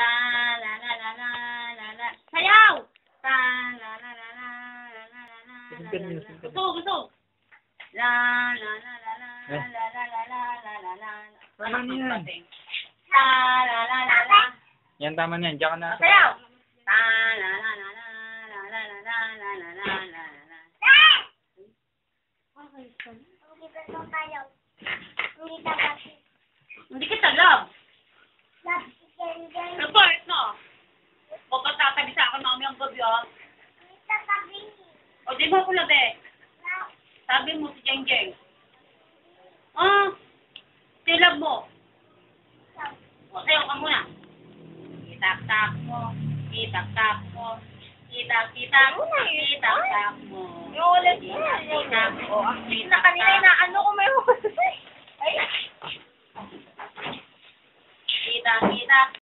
Ta la la la la la la. Sayaw! Ta la la la la la la la la la. Gusto. La la la la la la la la la la la la. Ano yan? Ta la la la la. Yan, tama na yan. Diyan ka na. Sayaw! Ta la la la la la la la la la la la la la. Hindi kita love. Report, no? Huwag kang tatabi sa akin mami ang gabi, oh. O, di mo ko labi. Sabi mo si Jeng Jeng. Ah, silab mo. O, sayo ka muna. Itak-tak mo. Itak-tak mo. Itak-itak mo. Itak-tak mo. Yung ulit mo. Itak-itak mo. Na kanina na ano ko may ulit. Ay. Itak-itak